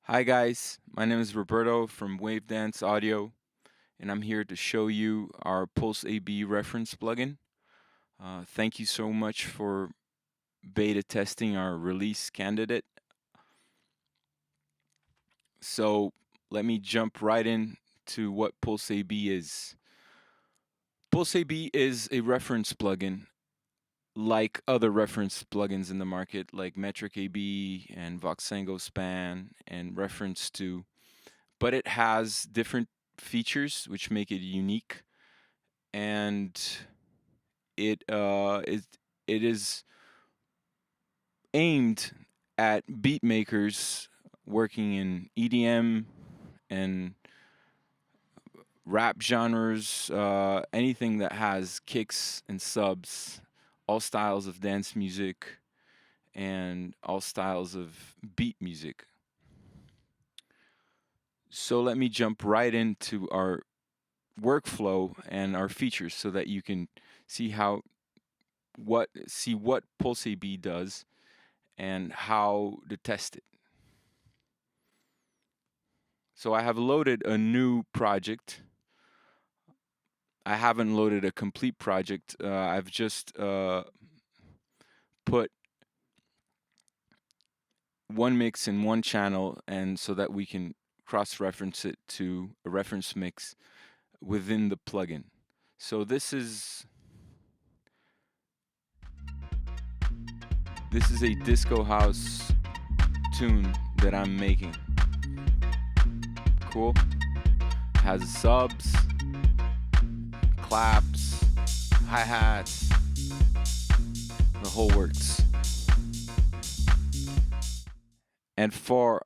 Hi guys, my name is Roberto from Wave Dance Audio, and I'm here to show you our Pulse AB reference plugin. Thank you so much for beta testing our release candidate. So let me jump right in to what Pulse AB is. Pulse AB is a reference plugin like other reference plugins in the market, like Metric AB and Voxengo Span and Reference 2, but it has different features which make it unique, and it is aimed at beat makers working in EDM and rap genres, anything that has kicks and subs, all styles of dance music, and all styles of beat music. So let me jump right into our workflow and our features so that you can see what Pulse AB does and how to test it. So I have loaded a new project. I haven't loaded a complete project. I've just put one mix in one channel, and so that we can cross-reference it to a reference mix within the plugin. So this is a disco house tune that I'm making. Cool. Has subs, claps, hi-hats, the whole works. And for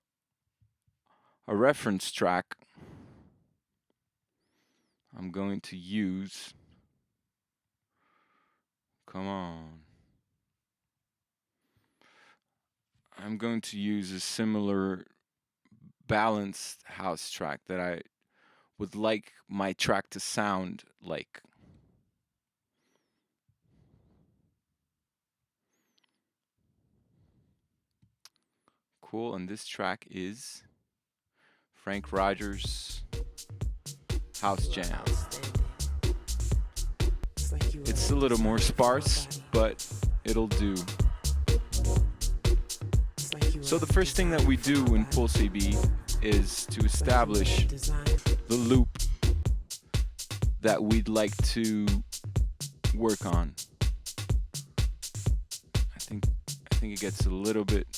a reference track, I'm going to use, come on, I'm going to use a similar balanced house track that I would like my track to sound like. Cool, and this track is Frank Rogers' House Jam. It's a little more sparse, but it'll do. So the first thing that we do in Pulse AB is to establish the loop that we'd like to work on. I think it gets a little bit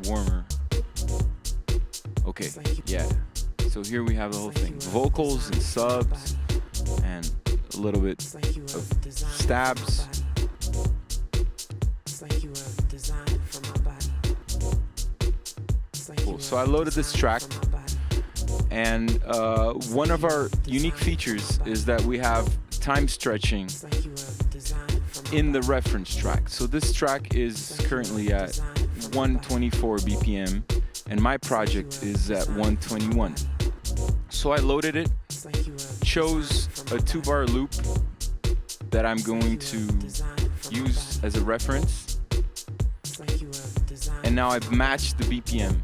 warmer. Okay, yeah. So here we have the whole thing. Vocals and subs and a little bit of stabs. Cool. So I loaded this track, and one of our unique features is that we have time stretching in the reference track. So this track is currently at 124 BPM, and my project is at 121. So I loaded it, chose a 2-bar loop that I'm going to use as a reference, and now I've matched the BPM.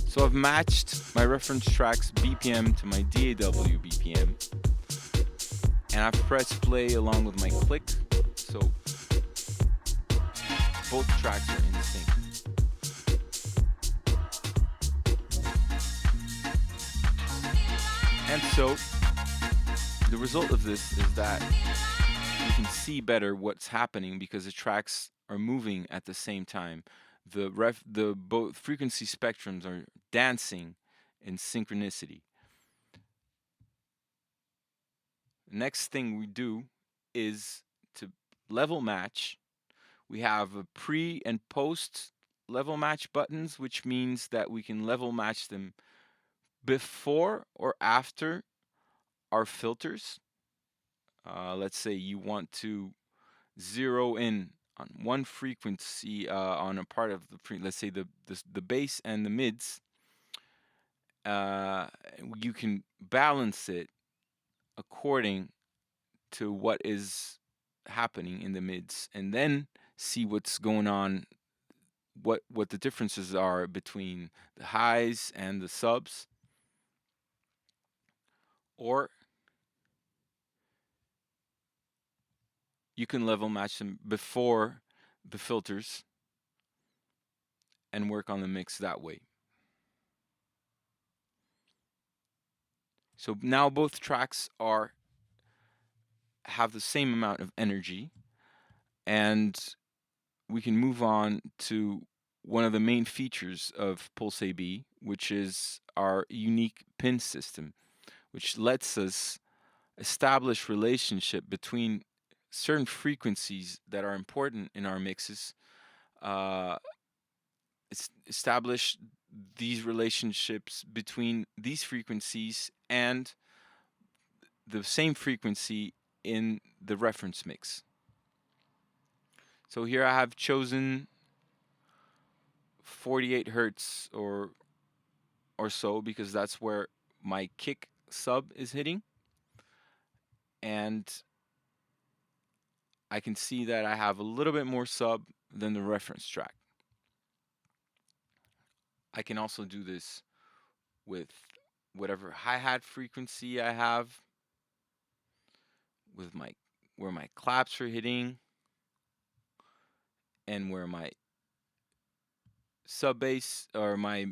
So I've matched my reference track's BPM to my DAW BPM, and I've pressed play along with my click, so both tracks are in sync. And so the result of this is that you can see better what's happening because the tracks are moving at the same time. The both frequency spectrums are dancing in synchronicity. The next thing we do is to level match. We have a pre and post level match buttons, which means that we can level match them before or after our filters. Let's say you want to zero in on one frequency on a part of let's say the bass and the mids. You can balance it according to what is happening in the mids, and then see what's going on, what the differences are between the highs and the subs. Or you can level match them before the filters and work on the mix that way. So now both tracks have the same amount of energy, and we can move on to one of the main features of Pulse AB, which is our unique pin system, which lets us establish relationship between certain frequencies that are important in our mixes, uh, establish these relationships between these frequencies and the same frequency in the reference mix. So here I have chosen 48 hertz or so, because that's where my kick sub is hitting, and I can see that I have a little bit more sub than the reference track. I can also do this with whatever hi-hat frequency I have, with where my claps are hitting, and where my sub bass or my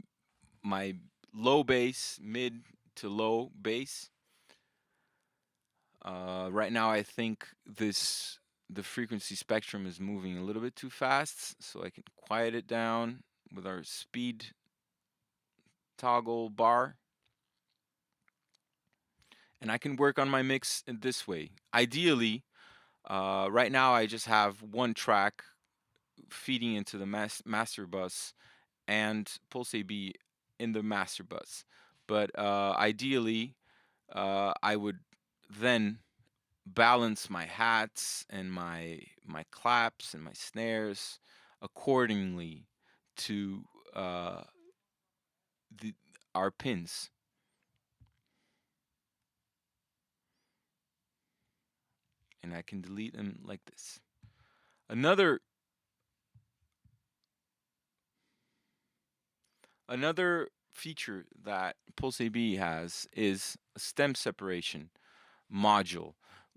low bass, mid to low bass. Right now I think the frequency spectrum is moving a little bit too fast, so I can quiet it down with our speed toggle bar. And I can work on my mix in this way. Ideally, right now I just have one track feeding into the master bus and Pulse AB in the master bus. But ideally, I would then balance my hats and my claps and my snares accordingly to our pins. And I can delete them like this. Another feature that Pulse AB has is a stem separation module,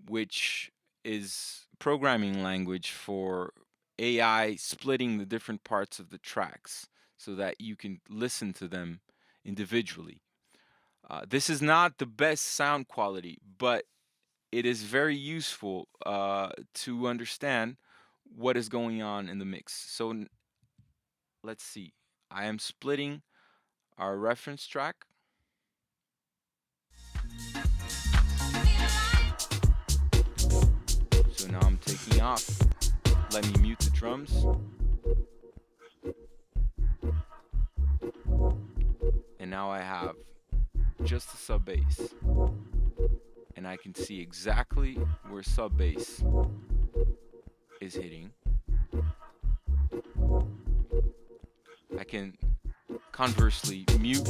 which is programming language for AI splitting the different parts of the tracks so that you can listen to them individually. This is not the best sound quality, but it is very useful to understand what is going on in the mix. So let's see. I am splitting our reference track. So now I'm taking off. Let me mute the drums. And now I have just the sub bass. And I can see exactly where sub bass is hitting. I can conversely mute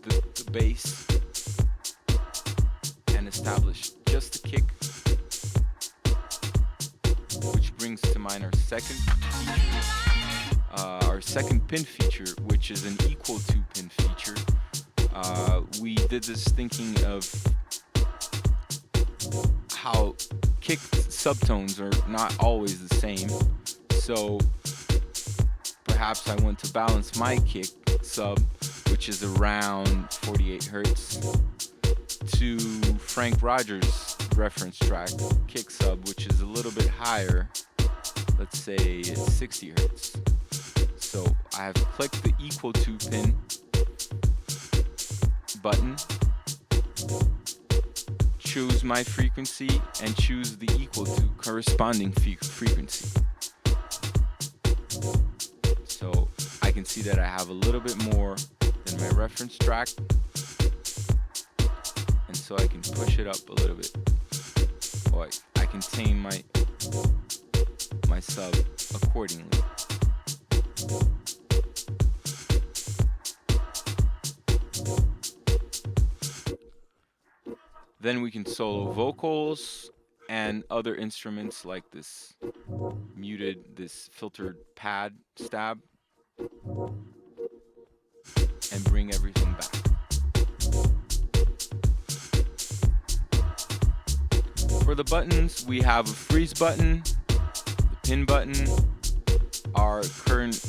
the bass and establish just the kick, which brings to mind our second feature, our second pin feature, which is an equal to pin feature. We did this thinking of how kick subtones are not always the same, so perhaps I want to balance my kick sub, which is around 48 hertz, to Frank Rogers' reference track kick sub, which is a little bit higher. Let's say it's 60 hertz. So I have clicked the equal to pin button, choose my frequency, and choose the equal to corresponding frequency. So I can see that I have a little bit more than my reference track, and so I can push it up a little bit. Or I can tame my sub accordingly. Then we can solo vocals and other instruments like this muted, this filtered pad stab, and bring everything back. For the buttons, we have a freeze button, the pin button, our current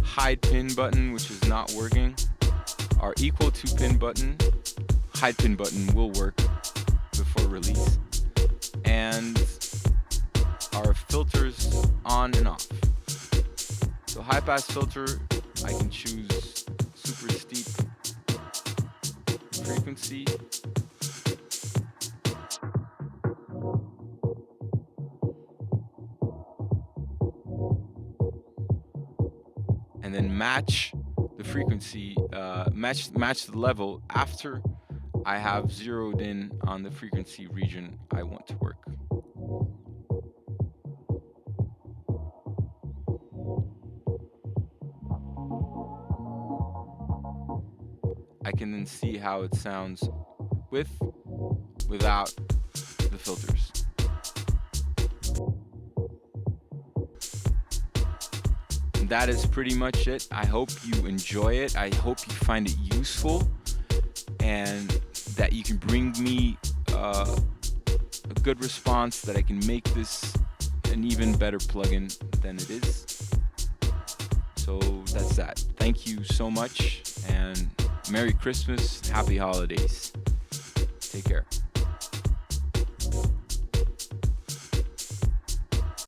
hide pin button, which is not working, our equal to pin button, hide pin button will work before release, and our filters on and off. So high pass filter, I can choose super steep frequency. And then match the frequency, match the level after I have zeroed in on the frequency region I want to work. I can then see how it sounds without the filters. And that is pretty much it. I hope you enjoy it. I hope you find it useful and that you can bring me a good response, that I can make this an even better plugin than it is. So that's that. Thank you so much, and Merry Christmas, Happy Holidays. Take care.